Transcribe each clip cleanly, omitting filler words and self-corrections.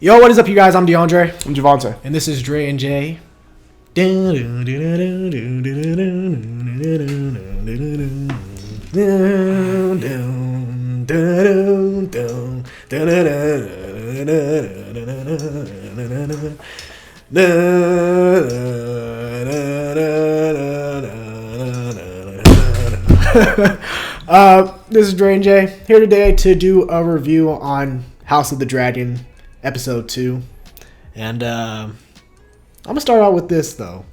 Yo, what is up, you guys? I'm DeAndre. I'm Javante. And this is Dre and Jay. This is Dre and Jay here today to do a review on House of the Dragon episode 2, and I'm gonna start out with this though.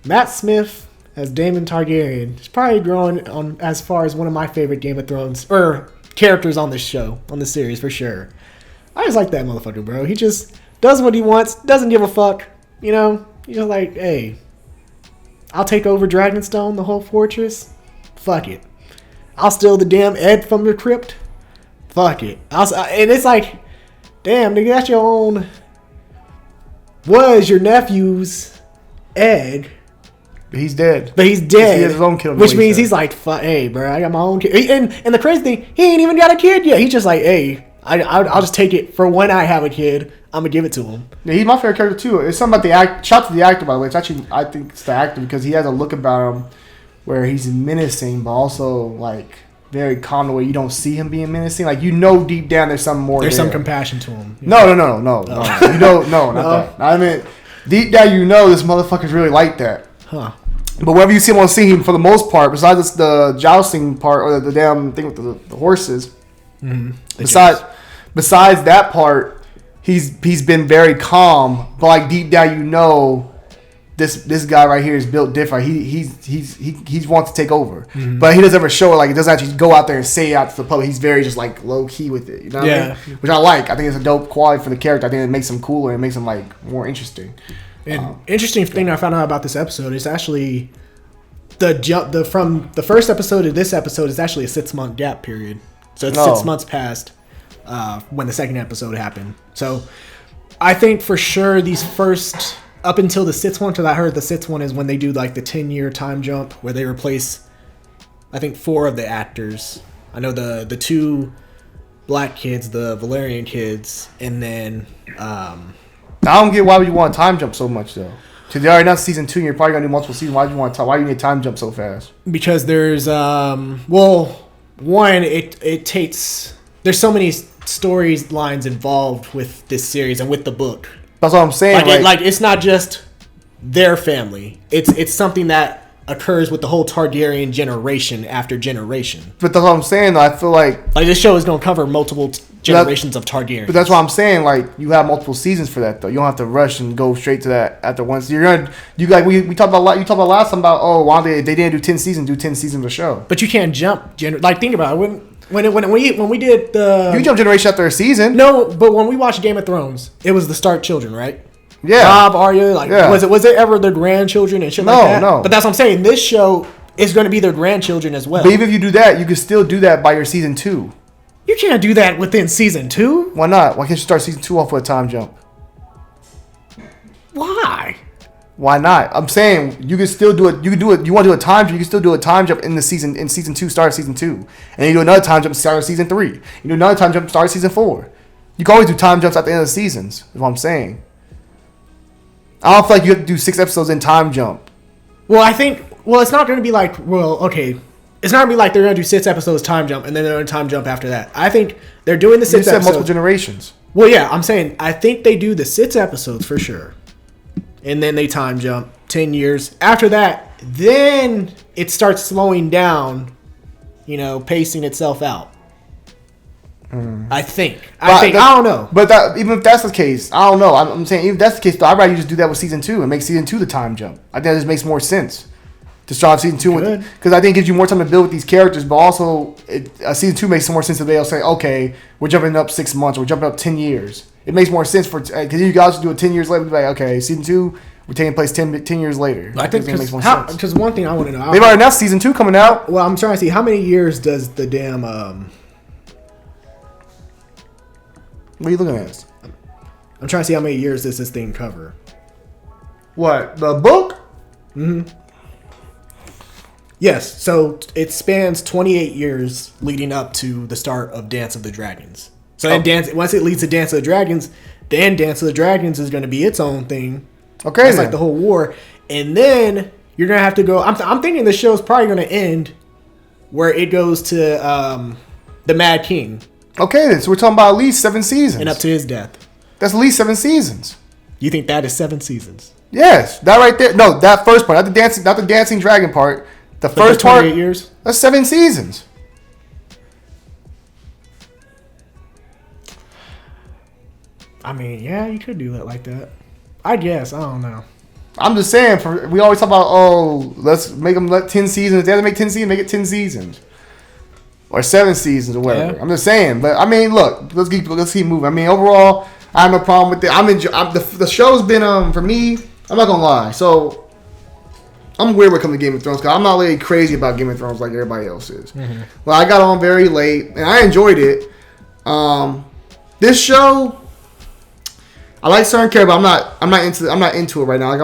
Matt Smith as Daemon Targaryen is probably growing on as far as one of my favorite Game of Thrones characters on this show, on the series for sure. I just like that motherfucker, bro. He just does what he wants, doesn't give a fuck. You know, he's just like, hey, I'll take over Dragonstone, the whole fortress. Fuck it. I'll steal the damn egg from your crypt. Fuck it. And it's like, damn, nigga, that's your own. Was your nephew's egg. But he's dead. But he's dead. He has his own kid. Which means he's like, hey, bro, I got my own kid. And the crazy thing, he ain't even got a kid yet. He's just like, hey, I'll just take it for when I have a kid. I'm going to give it to him. Yeah, he's my favorite character, too. It's something about the act. Shout to the actor, by the way. It's actually, I think it's the actor because he has a look about him where he's menacing, but also, like, very calm the way you don't see him being menacing. Like, you know deep down there's something more. There's some compassion to him. No. You don't, no, not that. I mean, deep down you know this motherfucker's really like that. Huh. But whenever you see him on scene, for the most part, besides the jousting part or the damn thing with the horses, besides that part, he's been very calm. But like deep down, you know, this guy right here is built different. He wants to take over, but he doesn't ever show it. Like, it doesn't actually go out there and say it out to the public. He's very just like low key with it. You know what I mean? Which I like. I think it's a dope quality for the character. I think it makes him cooler. It makes him like more interesting. And interesting thing I found out about this episode is actually from the first episode to this episode is actually a 6-month gap period. So it's 6 months past when the second episode happened. So I think for sure these first up until the 6th one, because I heard the 6th one is when they do like the 10-year time jump where they replace I think 4 of the actors. I know the 2 black kids, the Valerian kids, and then I don't get why would you want a time jump so much though. Because you're already not season 2 and you're probably gonna do multiple seasons. Why do you want why do you need a time jump so fast? Because there's it takes there's so many storylines involved with this series and with the book. That's what I'm saying. Like it's not just their family. It's something that occurs with the whole Targaryen generation after generation. But that's what I'm saying though. I feel like this show is gonna cover multiple generations of Targaryens. But that's what I'm saying. Like, you have multiple seasons for that though. You don't have to rush and go straight to that after once. We talked about you talked about last time about why they didn't do 10 seasons, do 10 seasons of show. But you can't jump think about it. When we did the you jump generation after a season. No, but when we watched Game of Thrones, it was the Stark children, right? Yeah. Robb, Arya, was it ever their grandchildren and shit like that? No. But that's what I'm saying. This show is going to be their grandchildren as well. But even if you do that, you can still do that by your season 2. You can't do that within season 2. Why not? Why can't you start season 2 off with a time jump? Why? Why not? I'm saying you can still do it. You can do it. You want to do a time jump? You can still do a time jump in season 2, start season 2, and then you do another time jump, start season 3. You do another time jump, start season 4. You can always do time jumps at the end of the seasons. Is what I'm saying. I don't feel like you have to do 6 episodes in time jump. Well, I think. Well, it's not going to be like. Well, okay. It's not going to be like they're going to do 6 episodes time jump and then they're going to time jump after that. I think they're doing the 6 episodes. Multiple generations. Well, yeah, I'm saying I think they do the 6 episodes for sure. And then they time jump 10 years. After that, then it starts slowing down, pacing itself out. I think. I don't know. But even if that's the case, I don't know. I'm saying even if that's the case, though, I'd rather you just do that with season 2 and make season 2 the time jump. I think that just makes more sense. To start off season 2 because I think it gives you more time to build with these characters, but also season 2 makes more sense if they'll say, okay, we're jumping up 6 months, or we're jumping up 10 years. It makes more sense because you guys do it 10 years later. Be like, okay, season 2 we're taking place 10 years later. I think it makes more sense. Because one thing I want to know, they've already announced season 2 coming out. Well, I'm trying to see how many years does the damn What are you looking at? I'm trying to see how many years does this thing cover. What, the book? Mm-hmm. Yes, so it spans 28 years leading up to the start of Dance of the Dragons. So then once it leads to Dance of the Dragons, Then Dance of the Dragons is going to be its own thing. Okay, that's like the whole war, and then you're gonna have to go. I'm thinking the show's probably going to end where it goes to the Mad King. Okay, then so we're talking about at least 7 seasons, and up to his death. That's at least 7 seasons. You think that is 7 seasons? Yes, that right there. No, that first part, not the dancing dragon part. The first part. 28 years. That's 7 seasons. I mean, yeah, you could do that like that. I guess. I don't know. I'm just saying. We always talk about, let's make them 10 seasons. If they have to make 10 seasons, make it 10 seasons. Or 7 seasons or whatever. Yeah. I'm just saying. But, I mean, look. Let's keep moving. I mean, overall, I have no problem with it. The show's been, for me, I'm not going to lie. So, I'm weird when it comes to Game of Thrones because I'm not really crazy about Game of Thrones like everybody else is. Mm-hmm. Well, I got on very late, and I enjoyed it. This show... I like certain characters, but I'm not into it right now. Like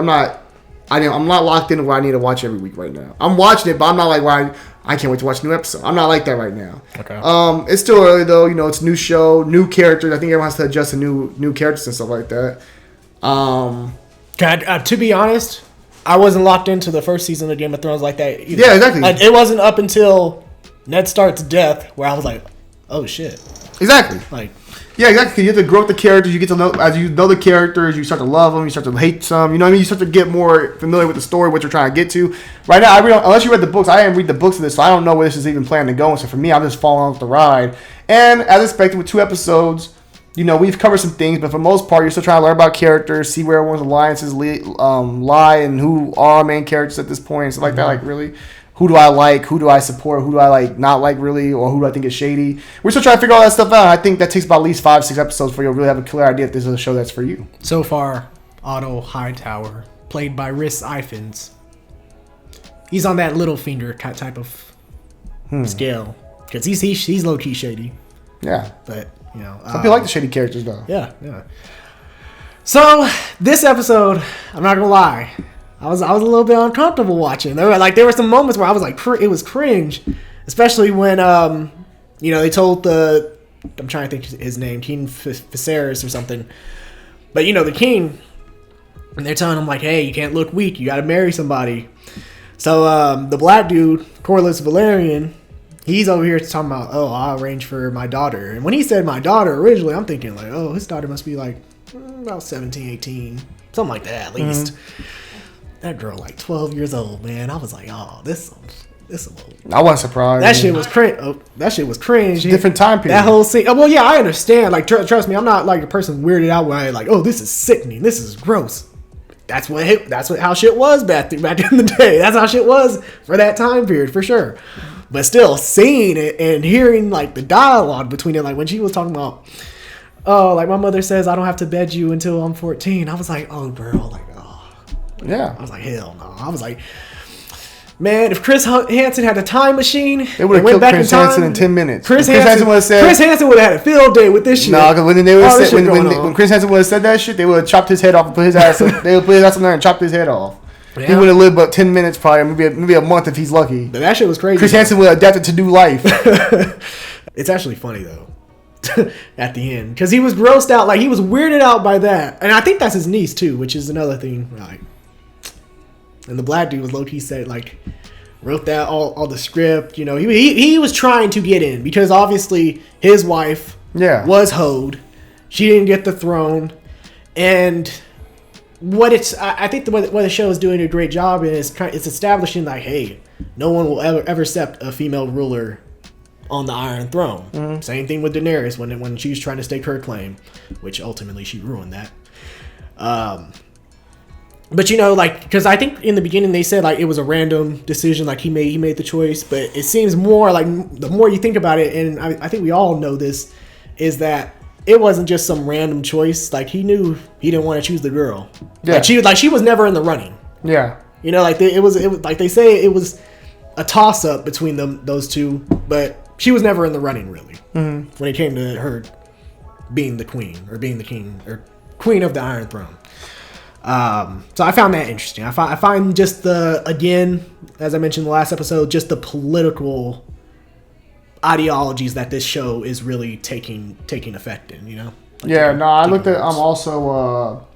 I'm not locked into what I need to watch every week right now. I'm watching it, but I'm not like why I can't wait to watch a new episode. I'm not like that right now. Okay. It's still early though. It's a new show, new characters. I think everyone has to adjust to new characters and stuff like that. To be honest, I wasn't locked into the first season of Game of Thrones like that either. Yeah, exactly. It wasn't up until Ned Stark's death where I was like, oh shit. Exactly. Like. Yeah, exactly. You have to grow with the characters. You get to know, as you know the characters, you start to love them. You start to hate some. You know what I mean? You start to get more familiar with the story, what you're trying to get to. Right now, unless you read the books, I didn't read the books of this, so I don't know where this is even planning to go. So for me, I'm just following off the ride. And as expected, with 2 episodes, we've covered some things, but for the most part, you're still trying to learn about characters, see where everyone's alliances lie, and who are our main characters at this point, and stuff like that. Like really. Who do I like? Who do I support? Who do I not like really? Or who do I think is shady? We're still trying to figure all that stuff out. I think that takes about at least 5-6 episodes before you'll really have a clear idea if this is a show that's for you. So far, Otto Hightower, played by Rhys Ifans. He's on that Littlefinger type of scale. Because he's low-key shady. Yeah. But, some people like the shady characters, though. Yeah. So, this episode, I'm not going to lie. I was a little bit uncomfortable watching. There were some moments where I was like, it was cringe, especially when they told I'm trying to think his name, King Viserys or something, but the king, and they're telling him like, hey, you can't look weak, you got to marry somebody. So the black dude, Corlys Velaryon, he's over here talking about, oh, I'll arrange for my daughter. And when he said my daughter originally, I'm thinking like, oh, his daughter must be like about 17, 18, something like that at least. Mm-hmm. That girl, like 12 years old, man. I was like, oh, this old. I wasn't surprised. That shit was cringe. Oh, that shit was cringe. Different time period. That whole scene. Oh, well, yeah, I understand. Like, trust me, I'm not like a person weirded out where I like, oh, this is sickening. This is gross. That's how shit was back in the day. That's how shit was for that time period, for sure. But still, seeing it and hearing like the dialogue between it, like when she was talking about, oh, like my mother says I don't have to bed you until I'm 14. I was like, oh, girl, like. Yeah. I was like, hell no. I was like, man, if Chris Hansen had a time machine, they would have killed Chris Hansen in 10 minutes. Chris Hansen would have said, Chris Hansen would have had a field day with this shit. No, because when Chris Hansen would have said that shit, they would have chopped his head off and put his ass. They would put his ass on there and chopped his head off. Yeah. He would have lived about 10 minutes, probably maybe a month if he's lucky. But that shit was crazy. Chris Hansen would have adapted to new life. It's actually funny though. At the end, because he was grossed out, like he was weirded out by that, and I think that's his niece too, which is another thing, like. And the black dude was low-key said, like, wrote that all the script. He was trying to get in because obviously his wife was hoed. She didn't get the throne. And I think what the show is doing a great job in is it's establishing like, hey, no one will ever accept a female ruler on the Iron Throne. Mm-hmm. Same thing with Daenerys when she was trying to stake her claim, which ultimately she ruined that. But because I think in the beginning they said like it was a random decision, like he made the choice. But it seems more like the more you think about it, and I think we all know this, is that it wasn't just some random choice. Like he knew he didn't want to choose the girl. Yeah. She was never in the running. Yeah. It was like they say it was a toss up between those two, but she was never in the running really. Mm-hmm. When it came to her being the queen or being the king or queen of the Iron Throne. So I found that interesting. I find just again, as I mentioned in the last episode, just the political ideologies that this show is really taking effect in, I looked at also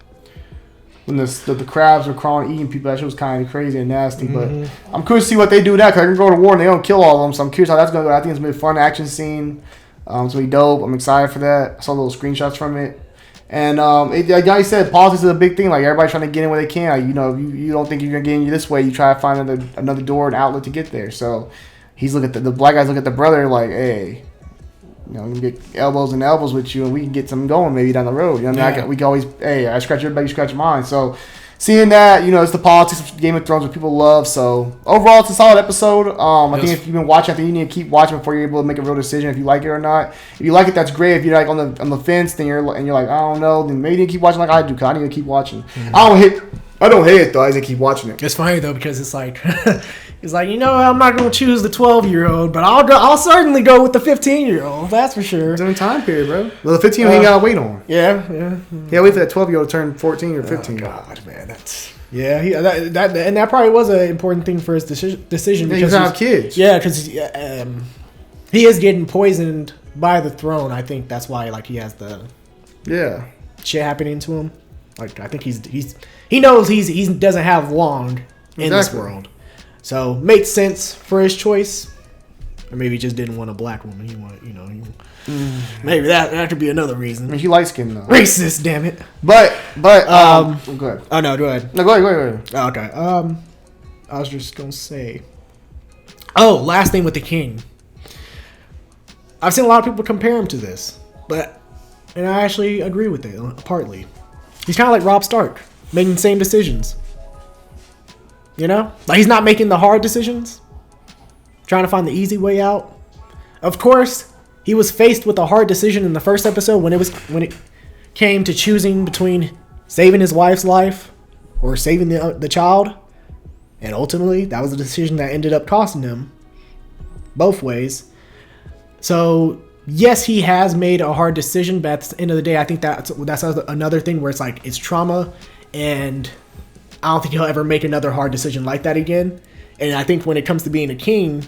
when the crabs were crawling eating people. That shit was kind of crazy and nasty. Mm-hmm. But I'm curious to see what they do now because they're gonna go to war and they don't kill all of them. So I'm curious how that's gonna go. I think it's gonna be a fun action scene. It's gonna be dope. I'm excited for that. I saw little screenshots from it. And like I said, politics is a big thing. Like everybody's trying to get in where they can. Like, you don't think you're gonna get in this way. You try to find another door and outlet to get there. So he's looking at the black guys look at the brother like, hey, we can get elbows and elbows with you, and we can get something going maybe down the road. You know what I mean? We can always, hey, I scratch your back, you scratch mine. So seeing that, it's the politics of Game of Thrones what people love. So overall, it's a solid episode. I think if you've been watching, I think you need to keep watching before you're able to make a real decision if you like it or not. If you like it, that's great. If you're like on the fence, then you're like, I don't know, then maybe you keep watching like I do, because I need to keep watching. Mm-hmm. I don't hate it though. I just keep watching it. It's funny though because it's like, I'm not going to choose the 12-year-old, but I'll certainly go with the 15-year-old. That's for sure. It's on time period, bro. Well, the 15 he gotta wait on. Yeah. Yeah, wait for that 12-year-old to turn 14 or 15. Oh God, man, that's that probably was an important thing for his decision. Yeah, because he's have kids. Yeah, because he is getting poisoned by the throne. I think that's why he has the shit happening to him. Like I think he knows he doesn't have long in this world. So, makes sense for his choice. Or maybe he just didn't want a black woman. He wanted, maybe that could be another reason. I mean, he light skinned though. Racist, damn it. But go ahead. Oh, no, go ahead. No, go ahead. Oh, okay. I was just going to say. Oh, last thing with the king. I've seen a lot of people compare him to this. And I actually agree with it, partly. He's kind of like Robb Stark, making the same decisions. He's not making the hard decisions, trying to find the easy way out. Of course, he was faced with a hard decision in the first episode when it came to choosing between saving his wife's life or saving the child, and ultimately that was a decision that ended up costing him both ways. So yes, he has made a hard decision, but at the end of the day, I think that's another thing where it's trauma, and I don't think he'll ever make another hard decision like that again. And I think when it comes to being a king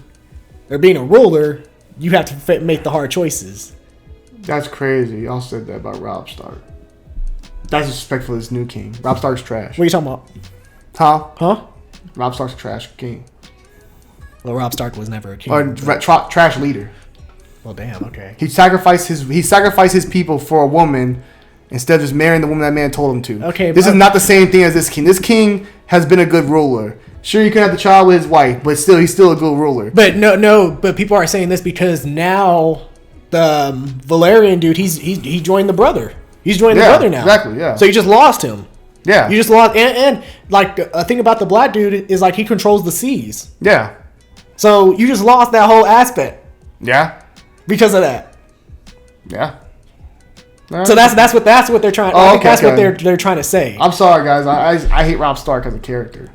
or being a ruler, you have to make the hard choices. That's crazy. Y'all said that about Robb Stark. That's disrespectful to this new king. Robb Stark's trash. What are you talking about? Huh? Robb Stark's a trash king. Well, Robb Stark was never a king. Or trash leader. Well, damn. Okay. He sacrificed his people for a woman instead of just marrying the woman that man told him to. Okay. This is not the same thing as this king. This king has been a good ruler. Sure, you can have the child with his wife, but he's still a good ruler. But no. But people are saying this because now the Valerian dude, he joined the brother. He's joined the brother now. Exactly. Yeah. So you just lost him. Yeah. You just lost, and a thing about the black dude is he controls the seas. Yeah. So you just lost that whole aspect. Yeah. Because of that. Yeah. So that's what they're trying. What they're trying to say. I'm sorry, guys. I hate Robb Stark as a character.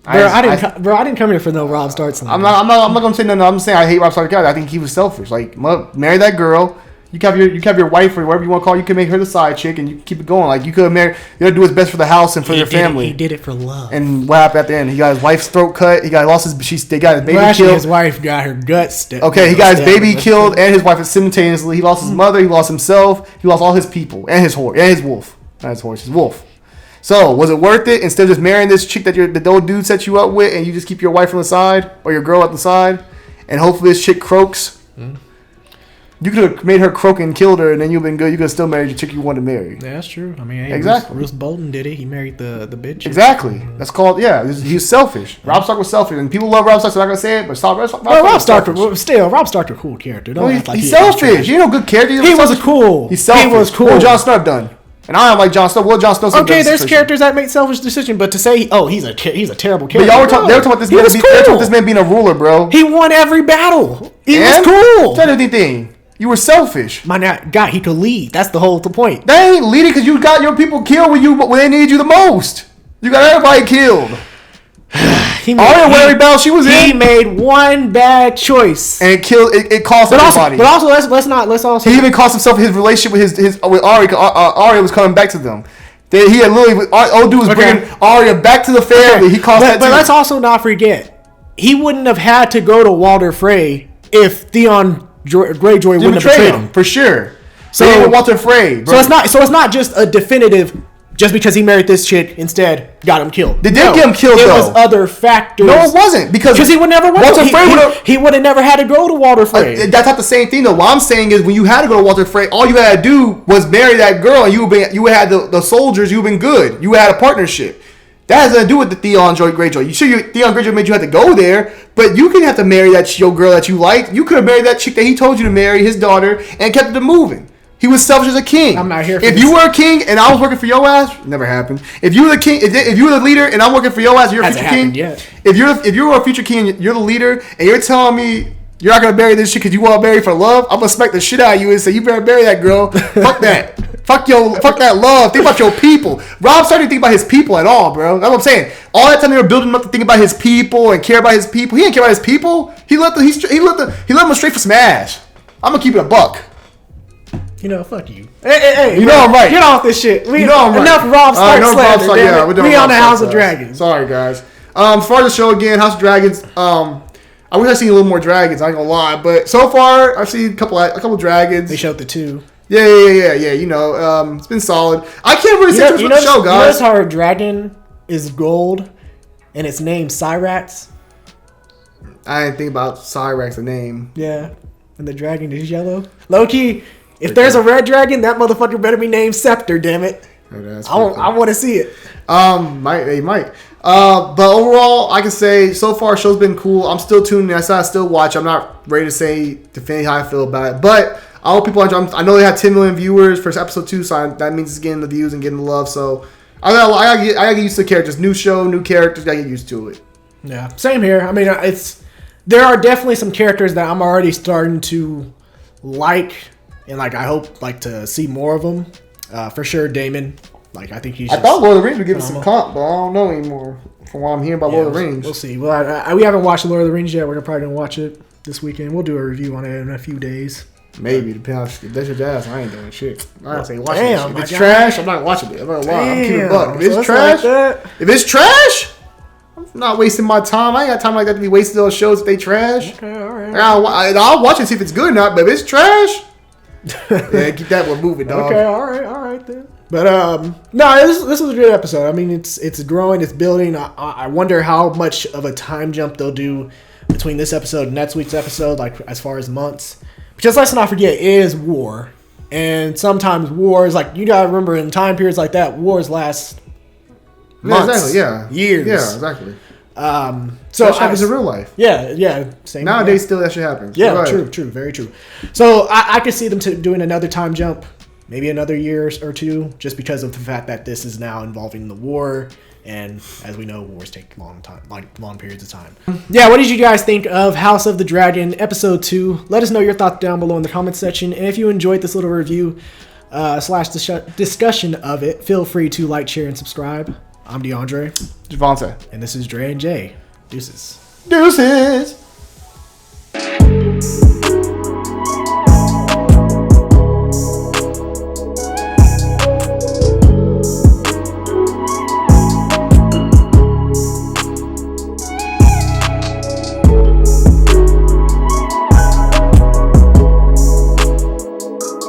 I didn't come here for no Robb Stark. I'm not gonna say no. I'm saying I hate Robb Stark. I think he was selfish. Marry that girl. You have your wife or whatever you want to call her. You can make her the side chick and you keep it going. You could have married. You gotta do what's best for the house and for your family. He did it for love. And what happened at the end? He got his wife's throat cut. They got his baby killed. His wife got her guts. Okay, he got his baby killed and his wife simultaneously. He lost his mother. He lost himself. He lost all his people and his horse and his wolf. Not his horse, his wolf. So was it worth it? Instead of just marrying this chick that the old dude set you up with, and you just keep your wife on the side or your girl at the side, and hopefully this chick croaks. Mm-hmm. You could have made her croak and killed her, and then you've been good. You could have still married the chick you wanted to marry. Yeah, that's true. I mean, hey, exactly. Bruce Bolton did it. He married the bitch. Exactly. That's called He's selfish. Mm-hmm. Robb Stark was selfish, and people love Robb Stark. So I'm not gonna say it, but Robb Stark's a cool character. He's selfish. You know, good character. He was cool. He's selfish. He was cool. What Jon Snow done? And I don't like Jon Snow. Well, Jon Snow's okay. There's characters that make selfish decisions, but to say, he's a terrible character. But y'all were talking about this man being a ruler, bro. He won every battle. He was cool. Tell anything. You were selfish. My God, he could lead. That's the whole point. They ain't leading because you got your people killed when they needed you the most. You got everybody killed. Every battle she was in. He made one bad choice and it cost everybody. But also, let's also. He even cost himself his relationship with Arya. Arya was coming back to them. He had literally old dude was bringing Arya back to the family. Okay. He cost that too. But let's also not forget, he wouldn't have had to go to Walder Frey if Theon Greyjoy wouldn't have betrayed him for sure. So they didn't Walter Frey. Bro. So it's not just a definitive. Just because he married this chick, instead got him killed. They did get him killed, though. It was other factors. No, it wasn't. Because he would never Walter Frey he would have never had to go to Walter Frey. That's not the same thing, though. What I'm saying is when you had to go to Walter Frey, all you had to do was marry that girl, and you would have had the soldiers. You've been good. You had a partnership. That has nothing to do with the Theon Greyjoy. You sure Theon Greyjoy made you have to go there, but you can have to marry that your girl that you liked. You could have married that chick that he told you to marry, his daughter, and kept it moving. He was selfish as a king. I'm not here for If this. you were a king and I was working for your ass, never happened. If you were the king, if you were the leader and I'm working for your ass, you're a future king. Yet. If you're a future king, you're the leader, and you're telling me you're not gonna marry this shit because you want to marry for love, I'm gonna smack the shit out of you and say you better marry that girl. Fuck that. Fuck that love. Think about your people. Robb Stark didn't think about his people at all, bro. That's what I'm saying. All that time they were building him up to think about his people and care about his people. He didn't care about his people. He let them straight for some ass. I'm gonna keep it a buck. You know, fuck you. Hey, you know I'm right. Get off this shit. You know I'm right. Enough Robb Stark slander. Yeah, we on the House of Dragons. Sorry, guys. As far as the show again, House of Dragons. I wish I seen a little more dragons. I ain't gonna lie, but so far I've seen a couple dragons. They showed the 2. Yeah. You know, it's been solid. I can't really say too much about the show, guys. You notice how our dragon is gold and it's named Cyrax? I didn't think about Cyrax, the name. Yeah, and the dragon is yellow. Low key. If there's a red dragon, that motherfucker better be named Scepter, damn it. I want to see it. They might. But overall, I can say so far, show's been cool. I'm still tuning in. I still watch. I'm not ready to say definitively how I feel about it. But I hope people enjoy. I know they had 10 million viewers for episode 2, so that means it's getting the views and getting the love. So I gotta get used to the characters. New show, new characters. Gotta get used to it. Yeah, same here. I mean, there are definitely some characters that I'm already starting to like. And, like, I hope, to see more of them. For sure, Daemon. Like, I think he's I thought Lord of the Rings would give us some comp, but I don't know anymore from what I'm hearing about Lord of the Rings. We'll see. Well, we haven't watched Lord of the Rings yet. We're probably going to watch it this weekend. We'll do a review on it in a few days. Maybe. Depends. If that's your ass, I ain't doing shit. I don't say watch it. If it's God. trash, I'm not watching it. I'm not lying. I'm keeping it buck. If it's trash, like if it's trash, I'm not wasting my time. I ain't got time like that to be wasting those shows if they trash. Okay, all right. I'll watch it, see if it's good or not, but if it's trash... yeah, keep that one moving, dog. Okay, all right then. But no, this was a good episode. I mean, it's growing, it's building. I wonder how much of a time jump they'll do between this episode and next week's episode, like as far as months. Because let's not forget, it is war, and sometimes wars, like you gotta remember, in time periods like that, wars last months, years, exactly. So that happens in real life. Yeah. Same. Nowadays, still that shit happens. Yeah, true, very true. So I could see them doing another time jump, maybe another year or 2, just because of the fact that this is now involving the war, and as we know, wars take long periods of time. Yeah, what did you guys think of House of the Dragon episode 2? Let us know your thoughts down below in the comments section, and if you enjoyed this little review / discussion of it, feel free to like, share, and subscribe. I'm DeAndre. Javante. And this is Dre and Jay. Deuces. Deuces.